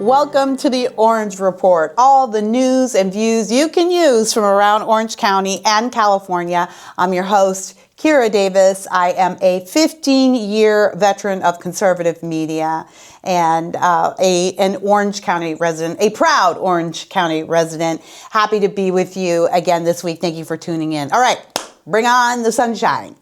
Welcome to the Orange Report. All the news and views you can use from around Orange County and California. I'm your host, Kira Davis. I am a 15-year veteran of conservative media and an Orange County resident, a proud Orange County resident. Happy to be with you again this week. Thank you for tuning in. All right, bring on the sunshine.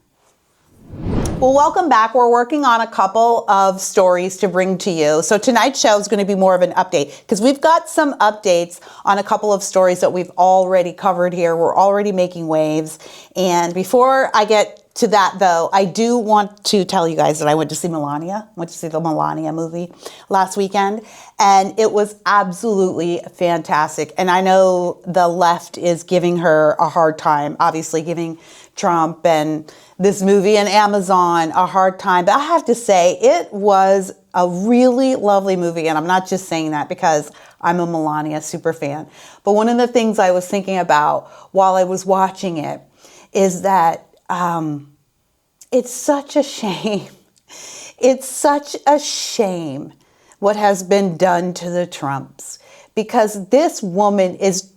Well, welcome back. We're working on a couple of stories to bring to you. So tonight's show is going to be more of an update because we've got some updates on a couple of stories that we've already covered here. We're already making waves. And before I get to that, though, I do want to tell you guys that I went to see Melania. I went to see the Melania movie last weekend, and it was absolutely fantastic. And I know the left is giving her a hard time, obviously giving Trump and this movie and Amazon a hard time. But I have to say, it was a really lovely movie. And I'm not just saying that because I'm a Melania super fan. But one of the things I was thinking about while I was watching it is that it's such a shame. It's such a shame what has been done to the Trumps, because this woman is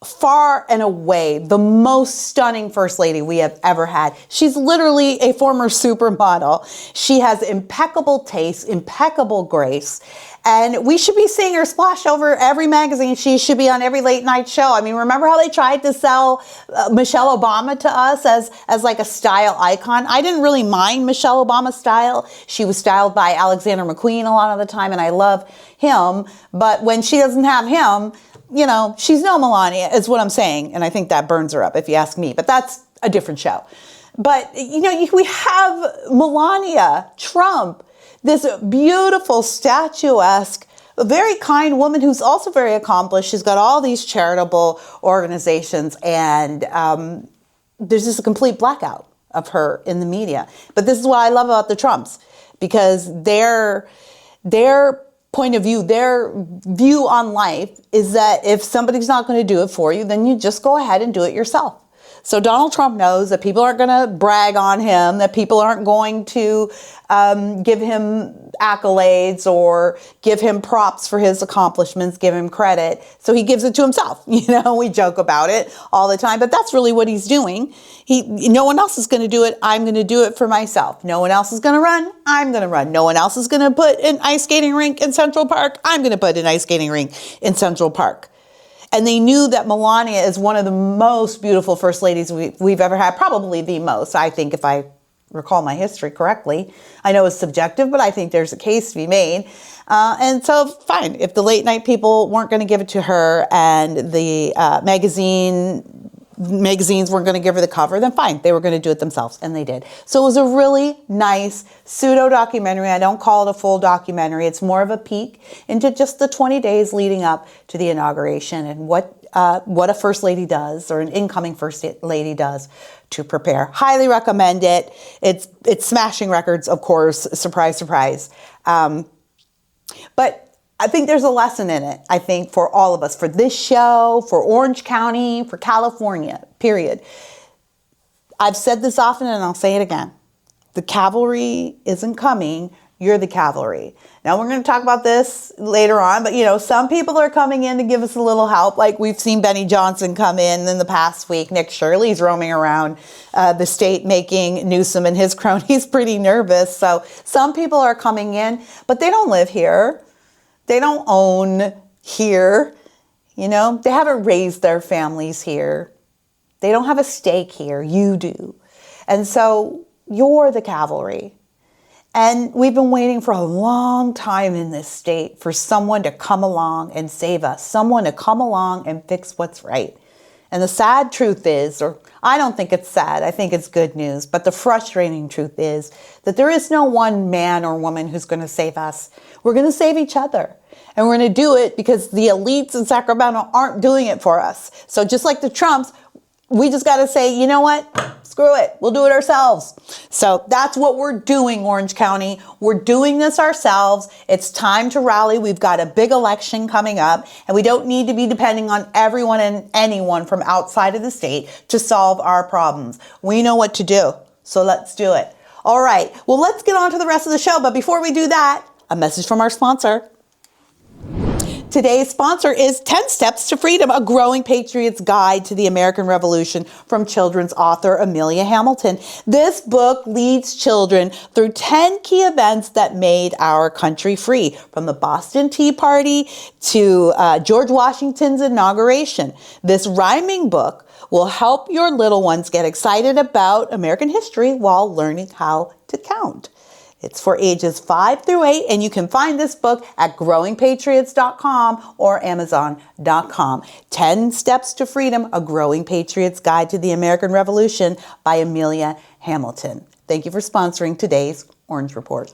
far and away the most stunning first lady we have ever had. She's literally a former supermodel. She has impeccable taste, impeccable grace, and we should be seeing her splash over every magazine. She should be on every late night show. I mean, remember how they tried to sell Michelle Obama to us as like a style icon? I didn't really mind Michelle Obama's style. She was styled by Alexander McQueen a lot of the time, and I love him. But when she doesn't have him, you know, she's no Melania, is what I'm saying. And I think that burns her up, if you ask me. But that's a different show. But, you know, we have Melania Trump, this beautiful, statuesque, very kind woman who's also very accomplished. She's got all these charitable organizations. And there's just a complete blackout of her in the media. But this is what I love about the Trumps, because their point of view, their view on life is that if somebody's not going to do it for you, then you just go ahead and do it yourself. So Donald Trump knows that people aren't going to brag on him, that people aren't going to give him accolades or give him props for his accomplishments, give him credit. So he gives it to himself. You know, we joke about it all the time, but that's really what he's doing. No one else is going to do it. I'm going to do it for myself. No one else is going to run. I'm going to run. No one else is going to put an ice skating rink in Central Park. I'm going to put an ice skating rink in Central Park. And they knew that Melania is one of the most beautiful first ladies we've ever had, probably the most, I think, if I recall my history correctly. I know it's subjective, but I think there's a case to be made. And so, fine, if the late night people weren't going to give it to her and the magazines weren't going to give her the cover, then fine, they were going to do it themselves, and they did. So it was a really nice pseudo-documentary. I don't call it a full documentary. It's more of a peek into just the 20 days leading up to the inauguration and what a first lady does, or an incoming first lady does, to prepare. Highly recommend it. It's smashing records, of course. Surprise, surprise. But I think there's a lesson in it, I think, for all of us, for this show, for Orange County, for California, period. I've said this often and I'll say it again. The cavalry isn't coming. You're the cavalry. Now, we're going to talk about this later on, but, you know, some people are coming in to give us a little help. Like we've seen Benny Johnson come in the past week. Nick Shirley's roaming around the state making Newsom and his cronies pretty nervous. So some people are coming in, but they don't live here. They don't own here, you know, they haven't raised their families here. They don't have a stake here. You do. And so you're the cavalry. And we've been waiting for a long time in this state for someone to come along and save us, someone to come along and fix what's right. And the sad truth is, or I don't think it's sad, I think it's good news, but the frustrating truth is that there is no one man or woman who's going to save us. We're going to save each other. And we're going to do it because the elites in Sacramento aren't doing it for us. So just like the Trumps, we just got to say, you know what? Screw it. We'll do it ourselves. So that's what we're doing, Orange County. We're doing this ourselves. It's time to rally. We've got a big election coming up, and we don't need to be depending on everyone and anyone from outside of the state to solve our problems. We know what to do. So let's do it. All right. Well, let's get on to the rest of the show. But before we do that, a message from our sponsor. Today's sponsor is 10 Steps to Freedom, a growing patriot's guide to the American Revolution from children's author Amelia Hamilton. This book leads children through 10 key events that made our country free, from the Boston Tea Party to George Washington's inauguration. This rhyming book will help your little ones get excited about American history while learning how to count. It's for ages 5 through 8, and you can find this book at growingpatriots.com or amazon.com. 10 Steps to Freedom, A Growing Patriot's Guide to the American Revolution by Amelia Hamilton. Thank you for sponsoring today's Orange Report.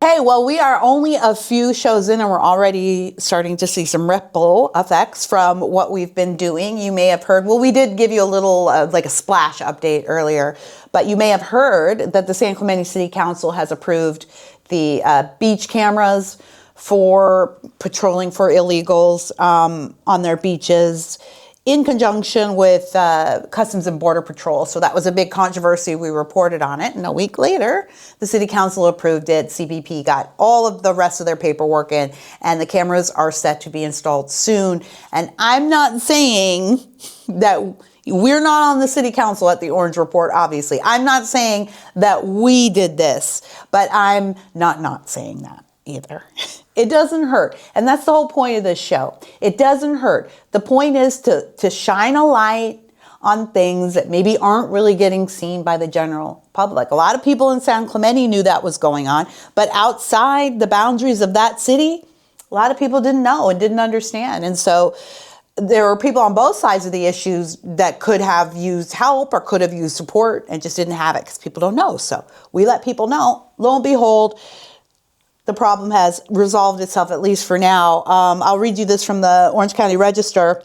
Hey, well, we are only a few shows in and we're already starting to see some ripple effects from what we've been doing. You may have heard, well, we did give you a little like a splash update earlier, but you may have heard that the San Clemente City Council has approved the beach cameras for patrolling for illegals on their beaches, in conjunction with Customs and Border Patrol. So that was a big controversy. We reported on it. And a week later, the City Council approved it. CBP got all of the rest of their paperwork in, and the cameras are set to be installed soon. And I'm not saying that we're not on the City Council at the Orange Report, obviously. I'm not saying that we did this, but I'm not saying that either. It doesn't hurt. And that's the whole point of this show. It doesn't hurt. The point is to shine a light on things that maybe aren't really getting seen by the general public. A lot of people in San Clemente knew that was going on, but outside the boundaries of that city, a lot of people didn't know and didn't understand. And so there were people on both sides of the issues that could have used help or could have used support and just didn't have it because people don't know. So we let people know. Lo and behold, the problem has resolved itself, at least for now. I'll read you this from the Orange County Register.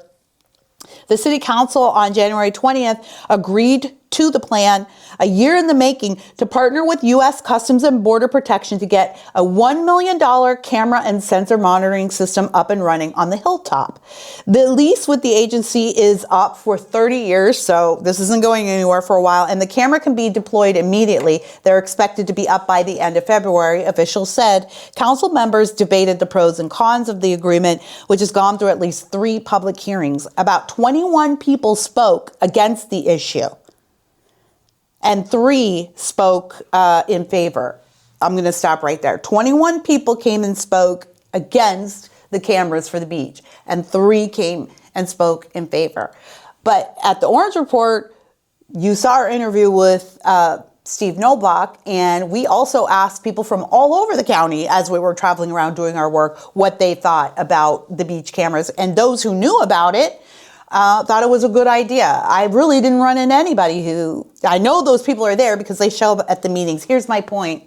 The City Council on January 20th agreed to the plan, a year in the making, to partner with U.S. Customs and Border Protection to get a $1 million camera and sensor monitoring system up and running on the hilltop. The lease with the agency is up for 30 years, so this isn't going anywhere for a while, and the camera can be deployed immediately. They're expected to be up by the end of February, officials said. Council members debated the pros and cons of the agreement, which has gone through at least 3 public hearings. About 21 people spoke against the issue, and 3 spoke in favor. I'm going to stop right there. 21 people came and spoke against the cameras for the beach, and 3 came and spoke in favor. But at the Orange Report, you saw our interview with Steve Noblock, and we also asked people from all over the county as we were traveling around doing our work what they thought about the beach cameras. And those who knew about it thought it was a good idea. I really didn't run into anybody who, I know those people are there because they show up at the meetings. Here's my point.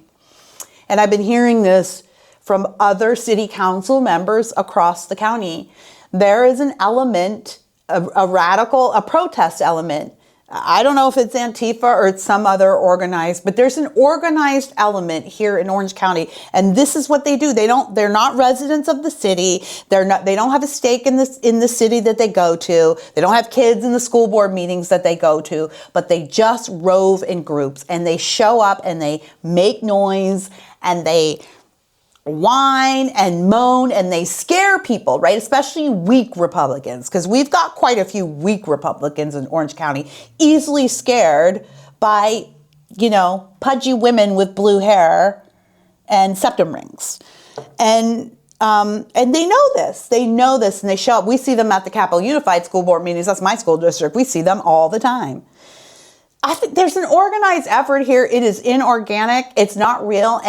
And I've been hearing this from other city council members across the county. There is an element, a protest element. I don't know if it's Antifa or it's some other organized, but there's an organized element here in Orange County, and this is what they do. They're not residents of the city. They don't have a stake in the city that they go to. They don't have kids in the school board meetings that they go to, but they just rove in groups, and they show up and they make noise and they whine and moan and they scare people, right? Especially weak Republicans, because we've got quite a few weak Republicans in Orange County, easily scared by, pudgy women with blue hair and septum rings. And they know this. They know this, and they show up. We see them at the Capital Unified School Board meetings. That's my school district. We see them all the time. I think there's an organized effort here. It is inorganic. It's not real,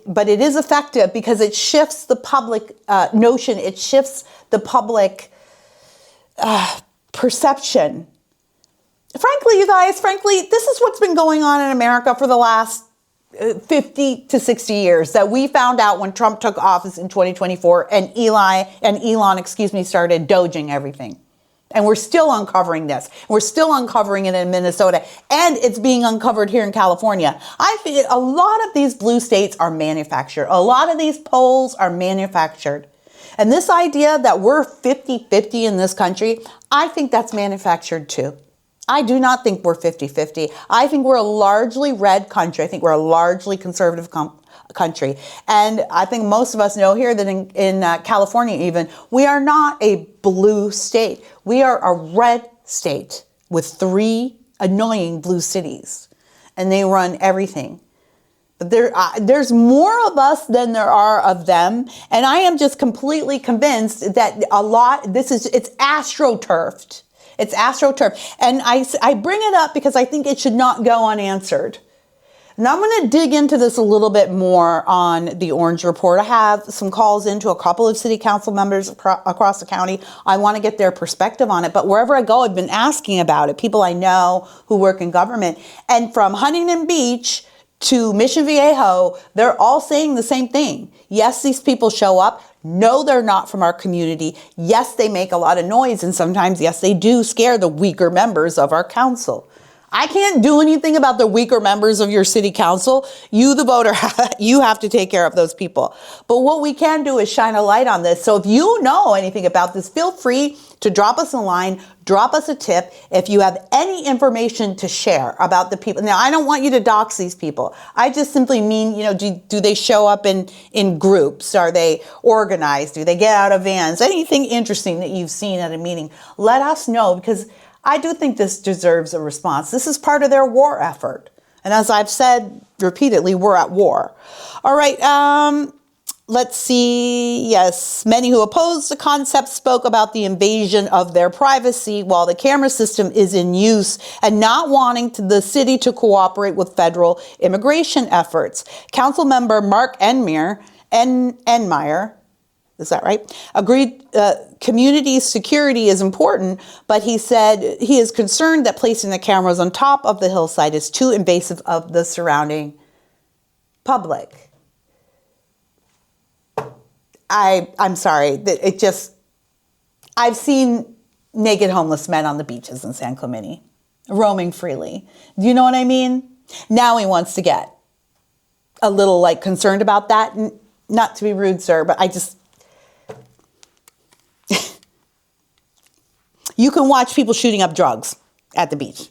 but it is effective because it shifts the public notion. It shifts the public perception. Frankly, you guys, this is what's been going on in America for the last 50 to 60 years, that we found out when Trump took office in 2024 and Elon started doging everything. And we're still uncovering this. We're still uncovering it in Minnesota, and it's being uncovered here in California. I think a lot of these blue states are manufactured. A lot of these polls are manufactured. And this idea that we're 50-50 in this country, I think that's manufactured too. I do not think we're 50-50. I think we're a largely red country. I think we're a largely conservative country. And I think most of us know here that in California even, we are not a blue state. We are a red state with 3 annoying blue cities, and they run everything. But there's more of us than there are of them, and I am just completely convinced that it's astroturfed. It's astroturfed, and I bring it up because I think it should not go unanswered. Now I'm going to dig into this a little bit more on the Orange Report. I have some calls into a couple of city council members across the county. I want to get their perspective on it, but wherever I go, I've been asking about it. People I know who work in government, and from Huntington Beach to Mission Viejo, they're all saying the same thing. Yes, these people show up. No, they're not from our community. Yes, they make a lot of noise, and sometimes, yes, they do scare the weaker members of our council. I can't do anything about the weaker members of your city council. You, the voter, you have to take care of those people. But what we can do is shine a light on this. So if you know anything about this, feel free to drop us a line, drop us a tip if you have any information to share about the people. Now, I don't want you to dox these people. I just simply mean, do they show up in groups? Are they organized? Do they get out of vans? Anything interesting that you've seen at a meeting, let us know, because I do think this deserves a response. This is part of their war effort. And as I've said repeatedly, we're at war. All right, let's see. Yes, many who oppose the concept spoke about the invasion of their privacy while the camera system is in use and not wanting the city to cooperate with federal immigration efforts. Councilmember Mark Enmeyer, is that right? Agreed community security is important, but he said he is concerned that placing the cameras on top of the hillside is too invasive of the surrounding public. I'm sorry, I've seen naked homeless men on the beaches in San Clemente, roaming freely. Do you know what I mean? Now he wants to get a little concerned about that. Not to be rude, sir, but you can watch people shooting up drugs at the beach.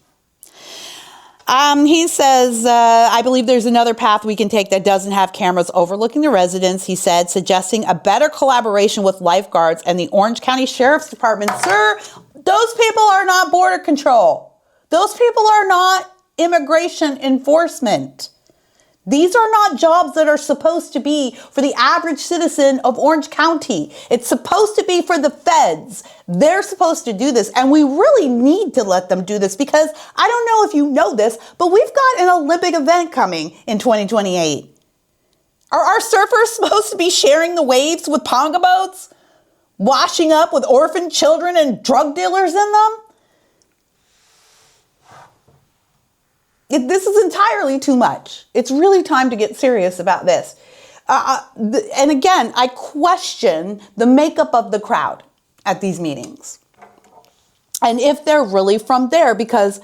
He says, I believe there's another path we can take that doesn't have cameras overlooking the residents, he said, suggesting a better collaboration with lifeguards and the Orange County Sheriff's Department. Sir, those people are not border control. Those people are not immigration enforcement. These are not jobs that are supposed to be for the average citizen of Orange County. It's supposed to be for the feds. They're supposed to do this, and we really need to let them do this, because I don't know if you know this, but we've got an Olympic event coming in 2028. Are our surfers supposed to be sharing the waves with ponga boats, washing up with orphan children and drug dealers in them? This is entirely too much. It's really time to get serious about this. And again, I question the makeup of the crowd at these meetings. And if they're really from there, because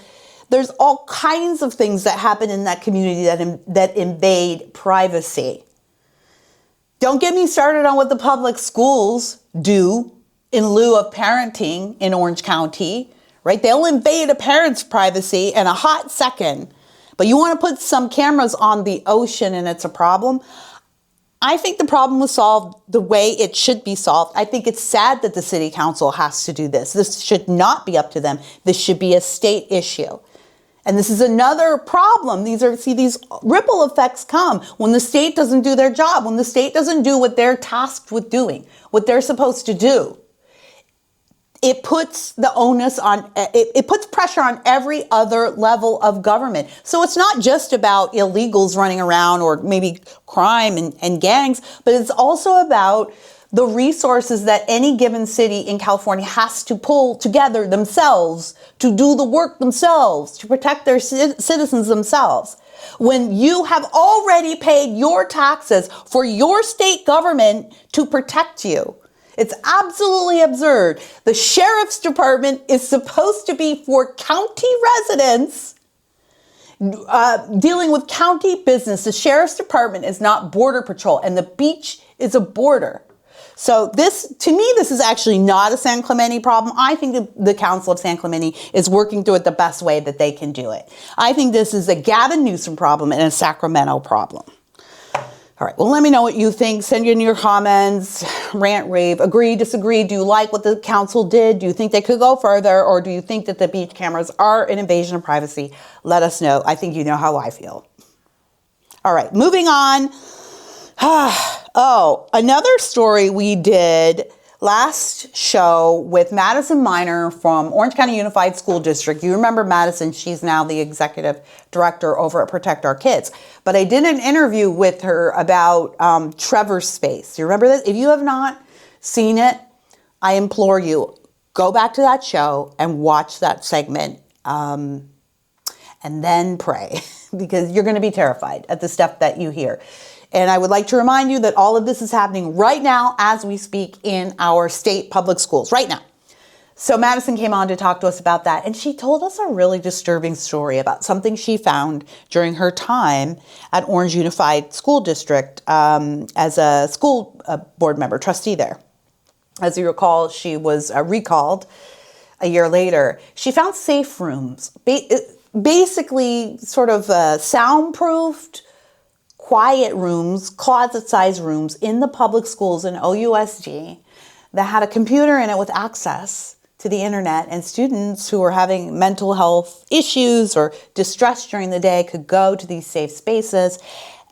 there's all kinds of things that happen in that community that invade privacy. Don't get me started on what the public schools do in lieu of parenting in Orange County. Right? They'll invade a parent's privacy in a hot second. But you want to put some cameras on the ocean and it's a problem? I think the problem was solved the way it should be solved. I think it's sad that the city council has to do this. This should not be up to them. This should be a state issue. And this is another problem. These ripple effects come when the state doesn't do their job, when the state doesn't do what they're tasked with doing, what they're supposed to do. It puts the onus on, it puts pressure on every other level of government. So it's not just about illegals running around or maybe crime and gangs, but it's also about the resources that any given city in California has to pull together themselves to do the work themselves, to protect their citizens themselves. When you have already paid your taxes for your state government to protect you. It's absolutely absurd. The sheriff's department is supposed to be for county residents dealing with county business. The sheriff's department is not border patrol, and the beach is a border. So to me, this is actually not a San Clemente problem. I think the Council of San Clemente is working through it the best way that they can do it. I think this is a Gavin Newsom problem and a Sacramento problem. All right, well, let me know what you think. Send in your comments, rant, rave, agree, disagree. Do you like what the council did? Do you think they could go further? Or do you think that the beach cameras are an invasion of privacy? Let us know. I think you know how I feel. All right, moving on. Oh, another story we did last show with Madison Miner from Orange County Unified School District. You remember Madison, she's now the executive director over at Protect Our Kids. But I did an interview with her about Trevor's Space. You remember this? If you have not seen it, I implore you, go back to that show and watch that segment and then pray because you're going to be terrified at the stuff that you hear. And I would like to remind you that all of this is happening right now as we speak in our state public schools, right now. So Madison came on to talk to us about that, and she told us a really disturbing story about something she found during her time at Orange Unified School District as a school board member, trustee there. As you recall, she was recalled a year later. She found safe rooms, basically sort of soundproofed, quiet rooms, closet-sized rooms in the public schools in OUSD that had a computer in it with access to the internet, and students who were having mental health issues or distress during the day could go to these safe spaces,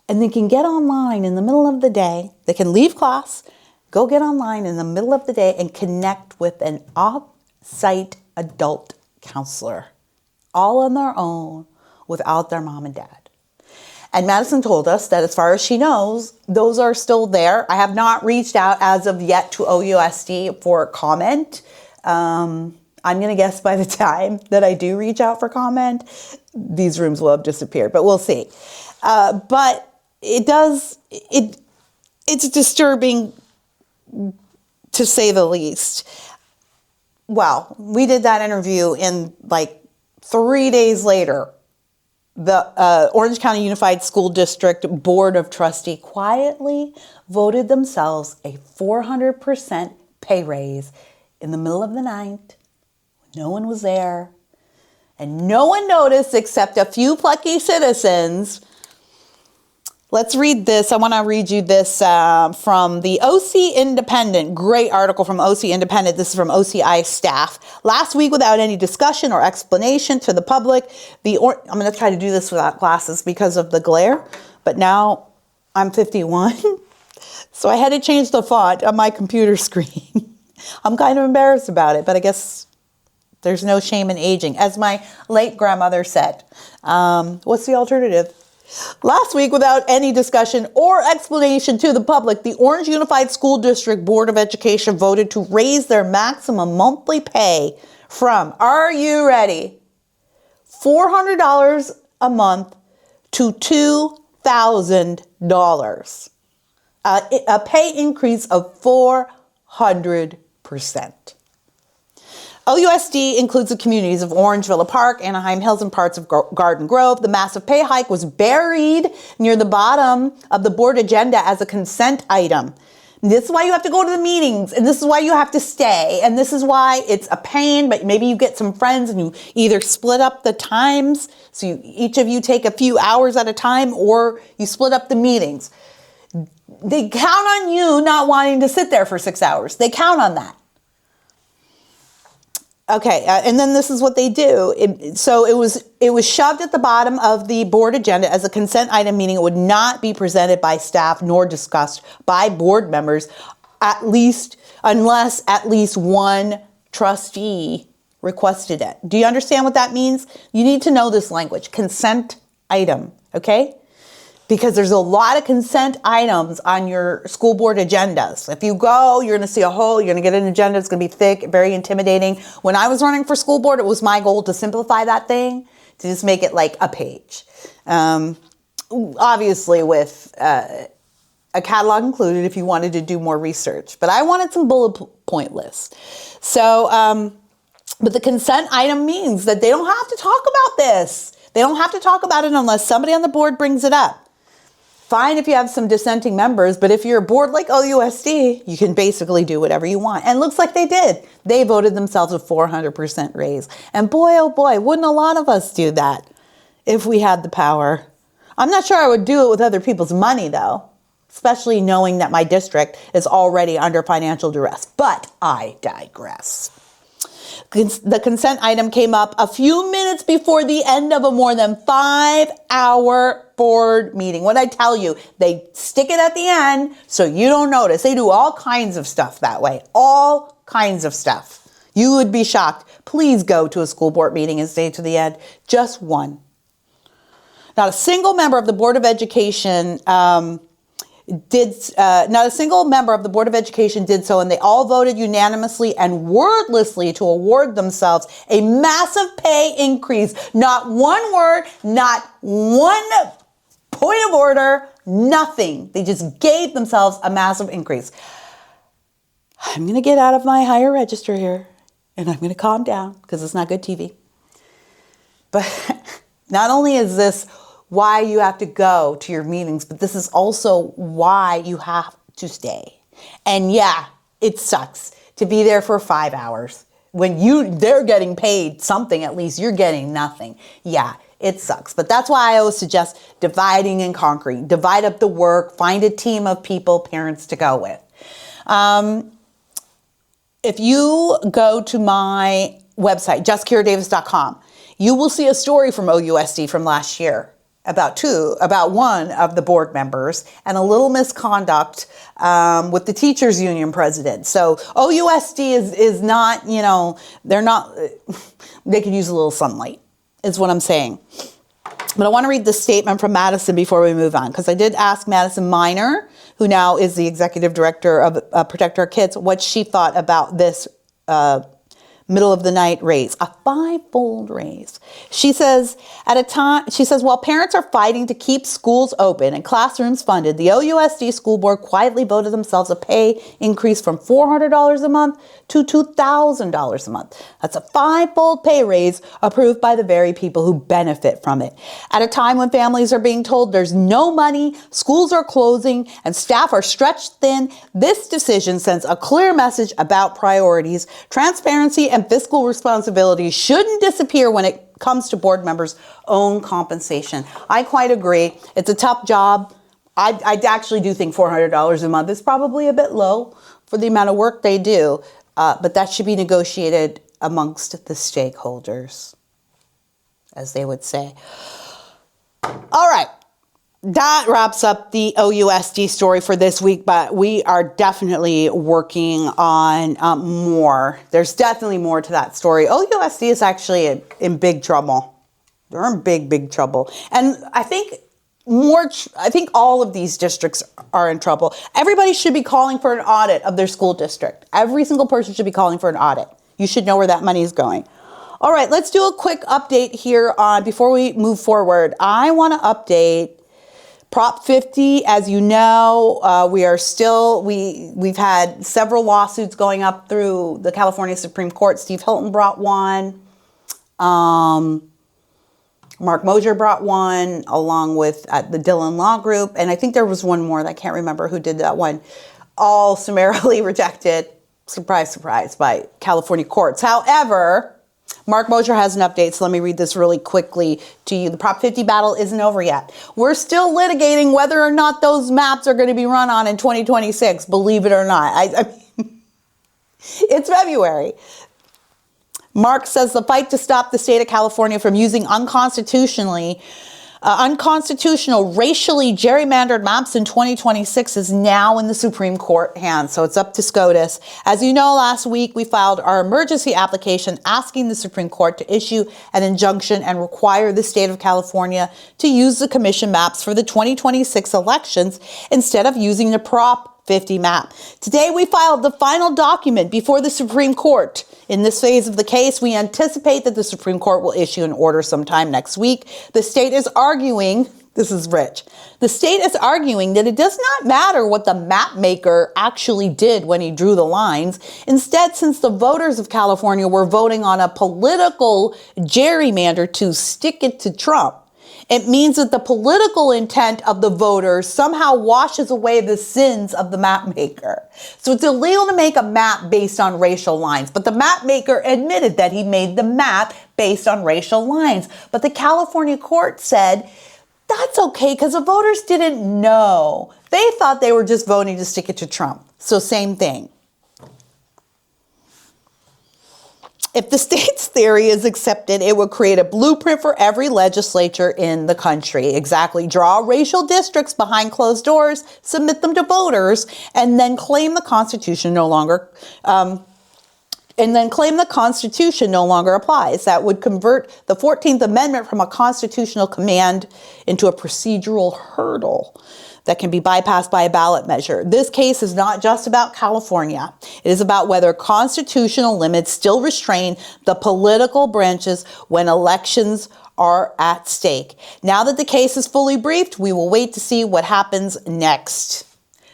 and they can get online in the middle of the day. They can leave class, go get online in the middle of the day and connect with an off-site adult counselor, all on their own without their mom and dad. And Madison told us that as far as she knows, those are still there. I have not reached out as of yet to OUSD for comment. I'm going to guess by the time that I do reach out for comment, these rooms will have disappeared, but we'll see. But it's disturbing to say the least. Well, we did that interview in like 3 days later. The Orange County Unified School District Board of Trustees quietly voted themselves a 400% pay raise in the middle of the night. No one was there, and no one noticed except a few plucky citizens. Let's read this. I want to read you this from the OC Independent. Great article from OC Independent. This is from OCI staff. Last week, without any discussion or explanation to the public, I'm going to try to do this without glasses because of the glare, but now I'm 51, so I had to change the font on my computer screen. I'm kind of embarrassed about it, but I guess there's no shame in aging. As my late grandmother said, what's the alternative? Last week, without any discussion or explanation to the public, the Orange Unified School District Board of Education voted to raise their maximum monthly pay from, are you ready, $400 a month to $2,000. A pay increase of 400%. OUSD includes the communities of Orange, Villa Park, Anaheim Hills, and parts of Garden Grove. The massive pay hike was buried near the bottom of the board agenda as a consent item. This is why you have to go to the meetings, and this is why you have to stay, and this is why it's a pain, but maybe you get some friends and you either split up the times, so each of you take a few hours at a time, or you split up the meetings. They count on you not wanting to sit there for 6 hours. They count on that. Okay, and then this is what they do. So it was shoved at the bottom of the board agenda as a consent item, meaning it would not be presented by staff nor discussed by board members, unless at least one trustee requested it. Do you understand what that means? You need to know this language, consent item, okay? Because there's a lot of consent items on your school board agendas. If you go, you're going to see you're going to get an agenda. It's going to be thick, very intimidating. When I was running for school board, it was my goal to simplify that thing, to just make it like a page. Obviously with a catalog included if you wanted to do more research. But I wanted some bullet point lists. So, but the consent item means that they don't have to talk about this. They don't have to talk about it unless somebody on the board brings it up. Fine if you have some dissenting members, but if you're a board like OUSD, you can basically do whatever you want. And it looks like they did. They voted themselves a 400% raise. And boy, oh boy, wouldn't a lot of us do that if we had the power? I'm not sure I would do it with other people's money, though. especially knowing that my district is already under financial duress. But I digress. The consent item came up a few minutes before the end of a more than 5-hour board meeting. What I tell you, they stick it at the end so you don't notice. They do all kinds of stuff that way. All kinds of stuff. You would be shocked. Please go to a school board meeting and stay to the end. Just one. Not a single member of the Board of Education did so, and they all voted unanimously and wordlessly to award themselves a massive pay increase. Not one word, not one point of order, nothing. They just gave themselves a massive increase. I'm going to get out of my higher register here and I'm going to calm down because it's not good TV. But not only is this why you have to go to your meetings, but this is also why you have to stay. And yeah, it sucks to be there for 5 hours. When they're getting paid something, at least you're getting nothing. Yeah, it sucks. But that's why I always suggest dividing and conquering. Divide up the work, find a team of people, parents to go with. If you go to my website, justkiradavis.com, you will see a story from OUSD from last year about one of the board members and a little misconduct with the teachers union president. So OUSD is not, they could use a little sunlight is what I'm saying. But I want to read this statement from Madison before we move on, because I did ask Madison Miner, who now is the executive director of Protect Our Kids, what she thought about this middle of the night raise, a 5-fold raise. She says, while parents are fighting to keep schools open and classrooms funded, the OUSD school board quietly voted themselves a pay increase from $400 a month to $2,000 a month. That's a 5-fold pay raise approved by the very people who benefit from it. At a time when families are being told there's no money, schools are closing, and staff are stretched thin, this decision sends a clear message about priorities. Transparency and fiscal responsibility shouldn't disappear when it comes to board members' own compensation. I quite agree. It's a tough job. I actually do think $400 a month is probably a bit low for the amount of work they do, but that should be negotiated amongst the stakeholders, as they would say. All right. That wraps up the OUSD story for this week, but we are definitely working on more. There's definitely more to that story. OUSD is actually in big trouble. They're in big trouble. And I think all of these districts are in trouble. Everybody should be calling for an audit of their school district. Every single person should be calling for an audit. You should know where that money is going. All right, let's do a quick update here before we move forward. I want to update Prop 50. As you know, we've had several lawsuits going up through the California Supreme Court. Steve Hilton brought one. Mark Mosier brought one, along with the Dillon Law Group. And I think there was one more that I can't remember who did that one. All summarily rejected, surprise, surprise, by California courts. However, Mark Mosier has an update, so let me read this really quickly to you. The Prop 50 battle isn't over yet. We're still litigating whether or not those maps are going to be run on in 2026, believe it or not. I mean, it's February. Mark says the fight to stop the state of California from using unconstitutional, racially gerrymandered maps in 2026 is now in the Supreme Court hands. So it's up to SCOTUS. As you know, last week we filed our emergency application asking the Supreme Court to issue an injunction and require the state of California to use the commission maps for the 2026 elections instead of using the Prop 50 map. Today we filed the final document before the Supreme Court. In this phase of the case, we anticipate that the Supreme Court will issue an order sometime next week. The state is arguing, this is rich, the state is arguing that it does not matter what the map maker actually did when he drew the lines. Instead, since the voters of California were voting on a political gerrymander to stick it to Trump, it means that the political intent of the voters somehow washes away the sins of the map maker. So it's illegal to make a map based on racial lines, but the map maker admitted that he made the map based on racial lines. But the California court said, that's okay because the voters didn't know They thought they were just voting to stick it to Trump. So same thing. If the state's theory is accepted, it would create a blueprint for every legislature in the country. Exactly. Draw racial districts behind closed doors, submit them to voters, and then claim the Constitution no longer applies. That would convert the 14th Amendment from a constitutional command into a procedural hurdle that can be bypassed by a ballot measure. This case is not just about California. It is about whether constitutional limits still restrain the political branches when elections are at stake. Now that the case is fully briefed, we will wait to see what happens next.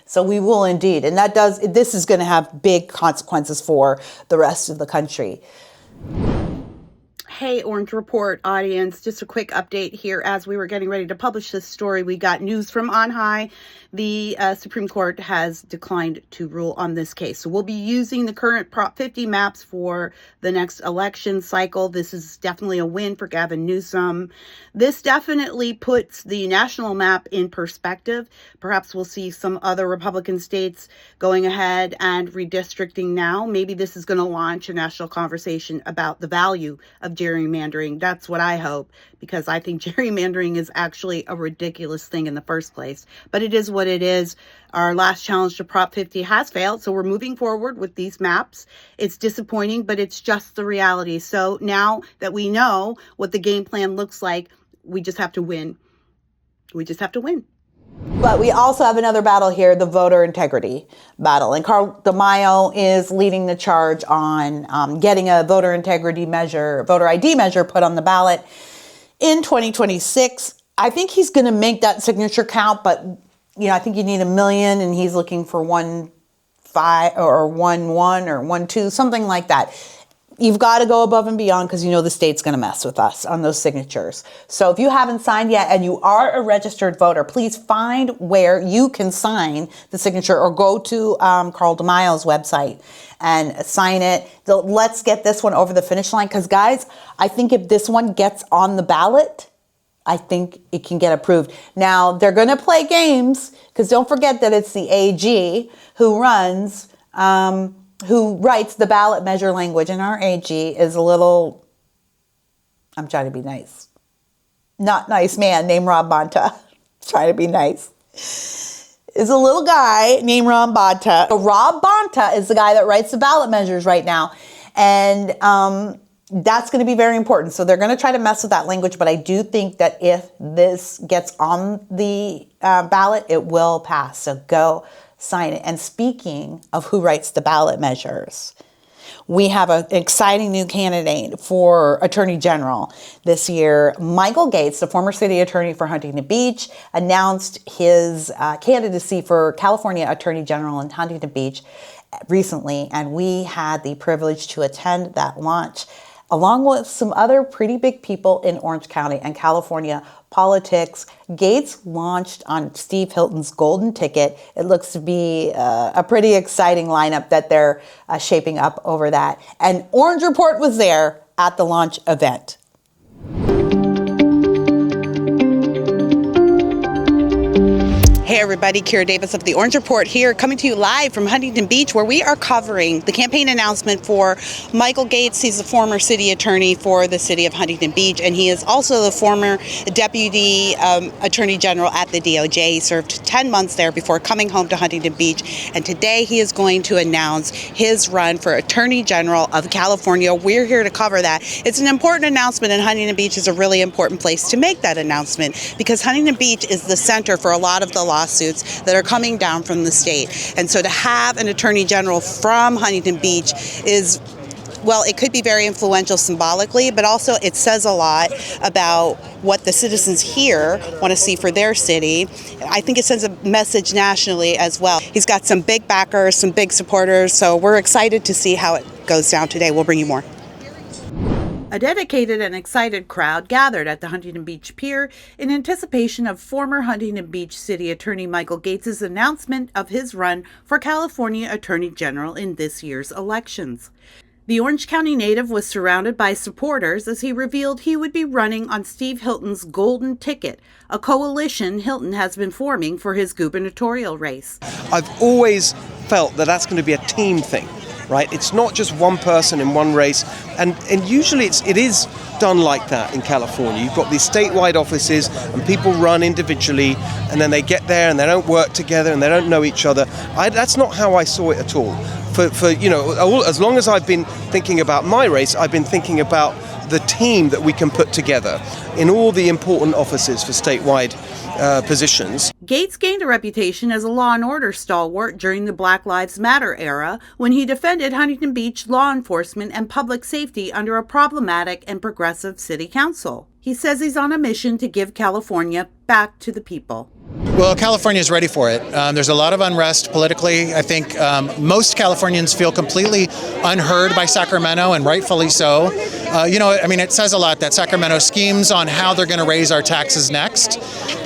So we will indeed. And this is going to have big consequences for the rest of the country. Hey, Orange Report audience, just a quick update here. As we were getting ready to publish this story, we got news from on high. The Supreme Court has declined to rule on this case. So we'll be using the current Prop 50 maps for the next election cycle. This is definitely a win for Gavin Newsom. This definitely puts the national map in perspective. Perhaps we'll see some other Republican states going ahead and redistricting now. Maybe this is going to launch a national conversation about the value of gerrymandering. That's what I hope, because I think gerrymandering is actually a ridiculous thing in the first place. But it is what it is. Our last challenge to Prop 50 has failed, so we're moving forward with these maps. It's disappointing, but it's just the reality. So now that we know what the game plan looks like, we just have to win. We just have to win. But we also have another battle here, the voter integrity battle. And Carl DeMaio is leading the charge on getting a voter integrity measure, voter ID measure put on the ballot in 2026. I think he's going to make that signature count, but I think you need 1 million, and he's looking for 1.5 or 1.1 or 1.2, something like that. You've got to go above and beyond, because the state's going to mess with us on those signatures. So if you haven't signed yet and you are a registered voter, please find where you can sign the signature, or go to Carl DeMaio's website and sign it. Let's get this one over the finish line, because guys, I think if this one gets on the ballot, I think it can get approved. Now, they're going to play games, because don't forget that it's the AG who writes the ballot measure language. And our AG is a little, I'm trying to be nice, not nice man named Rob Bonta. Trying to be nice. Is a little guy named Rob Bonta. So Rob Bonta is the guy that writes the ballot measures right now. And that's going to be very important. So they're going to try to mess with that language. But I do think that if this gets on the ballot, it will pass. So go sign it. And speaking of who writes the ballot measures, we have an exciting new candidate for Attorney General this year. Michael Gates, the former city attorney for Huntington Beach, announced his candidacy for California Attorney General in Huntington Beach recently, and we had the privilege to attend that launch along with some other pretty big people in Orange County and California politics. Gates launched on Steve Hilton's golden ticket. It looks to be a pretty exciting lineup that they're shaping up over that. And Orange Report was there at the launch event. Hey everybody, Kira Davis of the Orange Report here, coming to you live from Huntington Beach, where we are covering the campaign announcement for Michael Gates. He's the former city attorney for the city of Huntington Beach, and he is also the former deputy attorney general at the DOJ. He served 10 months there before coming home to Huntington Beach, and today he is going to announce his run for Attorney General of California. We're here to cover that. It's an important announcement, and Huntington Beach is a really important place to make that announcement, because Huntington Beach is the center for a lot of the lawsuits that are coming down from the state. And so to have an attorney general from Huntington Beach is, well, it could be very influential symbolically, but also it says a lot about what the citizens here want to see for their city. I think it sends a message nationally as well. He's got some big backers, some big supporters, so we're excited to see how it goes down today. We'll bring you more. A dedicated and excited crowd gathered at the Huntington Beach Pier in anticipation of former Huntington Beach City Attorney Michael Gates' announcement of his run for California Attorney General in this year's elections. The Orange County native was surrounded by supporters as he revealed he would be running on Steve Hilton's Golden Ticket, a coalition Hilton has been forming for his gubernatorial race. I've always felt that that's going to be a team thing, right? It's not just one person in one race, and usually it is done like that in California. You've got these statewide offices and people run individually, and then they get there and they don't work together and they don't know each other. That's not how I saw it at all. For as long as I've been thinking about my race, I've been thinking about the team that we can put together in all the important offices for statewide positions. Gates gained a reputation as a law and order stalwart during the Black Lives Matter era when he defended Huntington Beach law enforcement and public safety under a problematic and progressive city council. He says he's on a mission to give California back to the people. Well, California is ready for it. There's a lot of unrest politically. I think most Californians feel completely unheard by Sacramento, and rightfully so. It says a lot that Sacramento schemes on how they're going to raise our taxes next,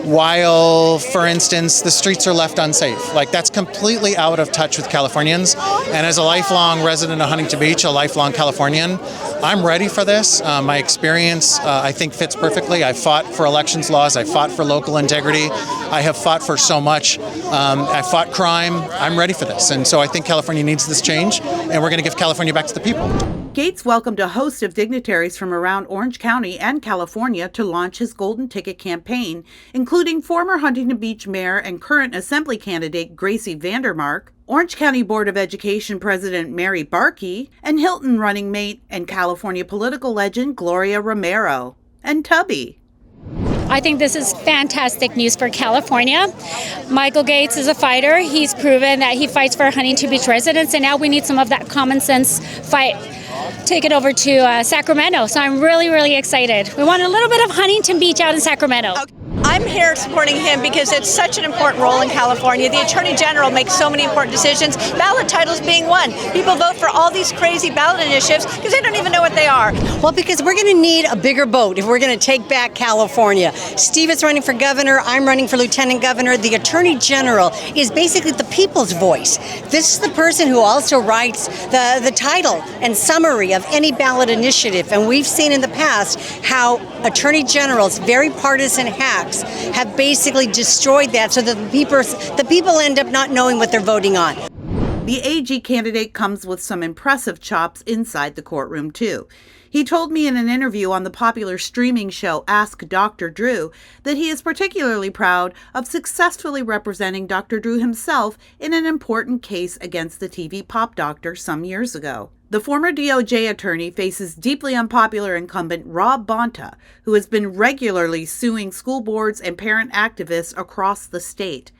while, for instance, the streets are left unsafe. Like, that's completely out of touch with Californians. And as a lifelong resident of Huntington Beach, a lifelong Californian, I'm ready for this. My experience, I think, fits perfectly. I fought for elections laws. I fought for local integrity. I have fought for so much. I fought crime. I'm ready for this. And so I think California needs this change, and we're going to give California back to the people. Gates welcomed a host of dignitaries from around Orange County and California to launch his Golden Ticket campaign, including former Huntington Beach Mayor and current Assembly candidate Gracie Vandermark, Orange County Board of Education President Mary Barkey, and Hilton running mate and California political legend Gloria Romero, and Tubby. I think this is fantastic news for California. Michael Gates is a fighter. He's proven that he fights for Huntington Beach residents, and now we need some of that common sense fight taken over to Sacramento. So I'm really, really excited. We want a little bit of Huntington Beach out in Sacramento. Okay. I'm here supporting him because it's such an important role in California. The Attorney General makes so many important decisions, ballot titles being one. People vote for all these crazy ballot initiatives because they don't even know what they are. Well, because we're going to need a bigger boat if we're going to take back California. Steve is running for governor. I'm running for lieutenant governor. The Attorney General is basically the people's voice. This is the person who also writes the title and summary of any ballot initiative. And we've seen in the past how Attorney Generals, very partisan hacks, have basically destroyed that so that the people end up not knowing what they're voting on. The AG candidate comes with some impressive chops inside the courtroom, too. He told me in an interview on the popular streaming show Ask Dr. Drew that he is particularly proud of successfully representing Dr. Drew himself in an important case against the TV pop doctor some years ago. The former DOJ attorney faces deeply unpopular incumbent Rob Bonta, who has been regularly suing school boards and parent activists across the state.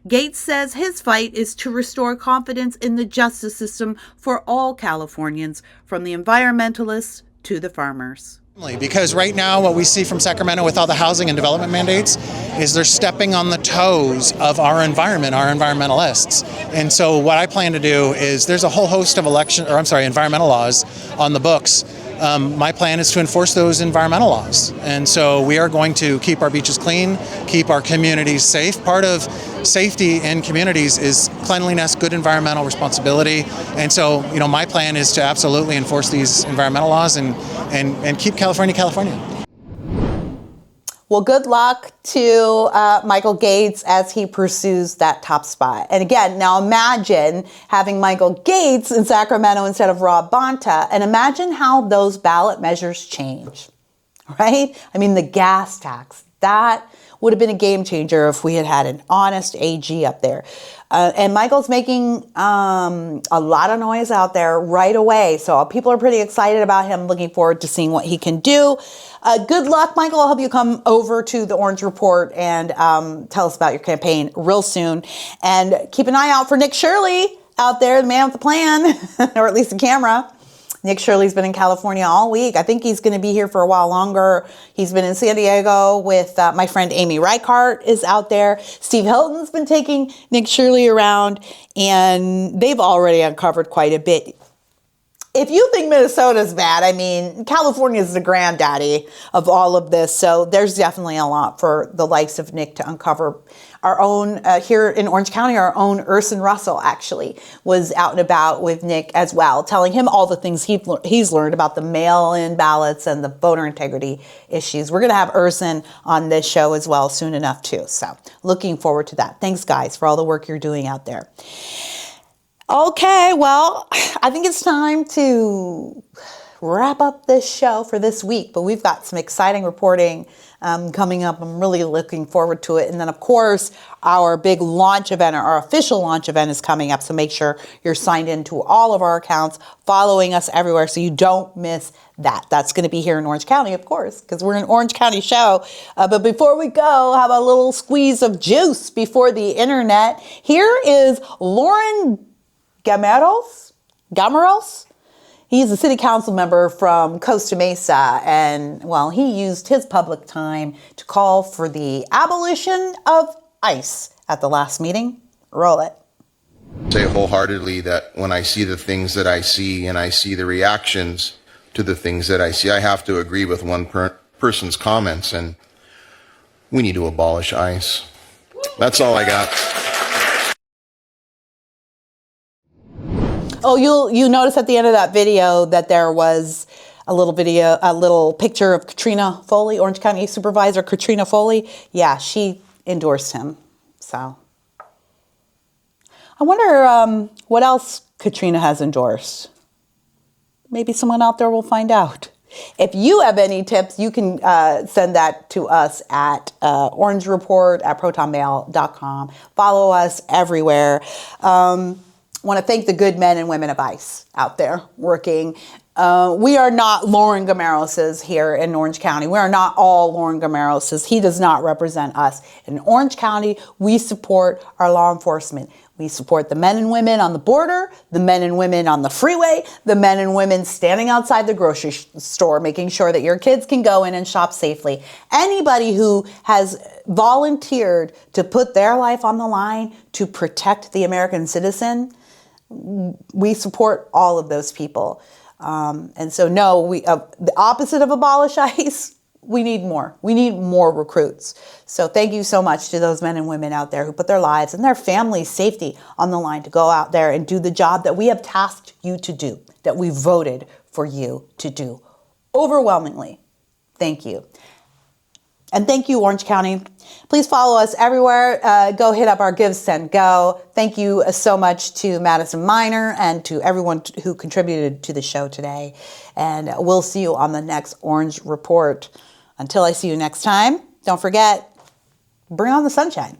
Gates says his fight is to restore confidence in the justice system for all Californians, from the environmentalists to the farmers. Because right now what we see from Sacramento with all the housing and development mandates is they're stepping on the toes of our environment, our environmentalists. And so what I plan to do is there's a whole host of environmental laws on the books. My plan is to enforce those environmental laws. And so we are going to keep our beaches clean, keep our communities safe. Part of safety in communities is cleanliness, good environmental responsibility. And so, my plan is to absolutely enforce these environmental laws and keep California, California. Well, good luck to Michael Gates as he pursues that top spot. And again, now imagine having Michael Gates in Sacramento instead of Rob Bonta, and imagine how those ballot measures change, right? I mean, the gas tax, that would have been a game changer if we had had an honest AG up there. And Michael's making a lot of noise out there right away. So people are pretty excited about him, looking forward to seeing what he can do. Good luck, Michael. I hope you come over to the Orange Report and tell us about your campaign real soon. And keep an eye out for Nick Shirley out there, the man with the plan, or at least the camera. Nick Shirley's been in California all week. I think he's going to be here for a while longer. He's been in San Diego with my friend Amy Reichart is out there. Steve Hilton's been taking Nick Shirley around, and they've already uncovered quite a bit. If you think Minnesota's bad, I mean, California is the granddaddy of all of this. So there's definitely a lot for the likes of Nick to uncover. our own, here in Orange County, our own Urson Russell actually was out and about with Nick as well, telling him all the things he's learned about the mail-in ballots and the voter integrity issues. We're going to have Urson on this show as well soon enough too. So looking forward to that. Thanks guys for all the work you're doing out there. Okay, well, I think it's time to wrap up this show for this week, but we've got some exciting reporting coming up. I'm really looking forward to it. And then, of course, our big launch event, our official launch event is coming up. So make sure you're signed into all of our accounts, following us everywhere so you don't miss that. That's going to be here in Orange County, of course, because we're an Orange County show. But before we go, have a little squeeze of juice before the internet. Here is Lauren Gameros. He's a city council member from Costa Mesa, and, well, he used his public time to call for the abolition of ICE at the last meeting. Roll it. Say wholeheartedly that when I see the things that I see and I see the reactions to the things that I see, I have to agree with one person's comments, and we need to abolish ICE. That's all I got. Oh, you notice at the end of that video that there was a little picture of Katrina Foley, Orange County Supervisor Katrina Foley. Yeah, she endorsed him. So I wonder what else Katrina has endorsed. Maybe someone out there will find out. If you have any tips, you can send that to us at orangereport@protonmail.com. Follow us everywhere. Want to thank the good men and women of ICE out there working. We are not Lauren Gameros's here in Orange County. We are not all Lauren Gameros's. He does not represent us. In Orange County, we support our law enforcement. We support the men and women on the border, the men and women on the freeway, the men and women standing outside the grocery store, making sure that your kids can go in and shop safely. Anybody who has volunteered to put their life on the line to protect the American citizen, we support all of those people. And so, no, the opposite of abolish ICE, we need more. We need more recruits. So thank you so much to those men and women out there who put their lives and their families' safety on the line to go out there and do the job that we have tasked you to do, that we voted for you to do. Overwhelmingly, thank you. And thank you, Orange County. Please follow us everywhere. Go hit up our Give, Send, Go. Thank you so much to Madison Miner and to everyone who contributed to the show today. And we'll see you on the next Orange Report. Until I see you next time, don't forget, bring on the sunshine.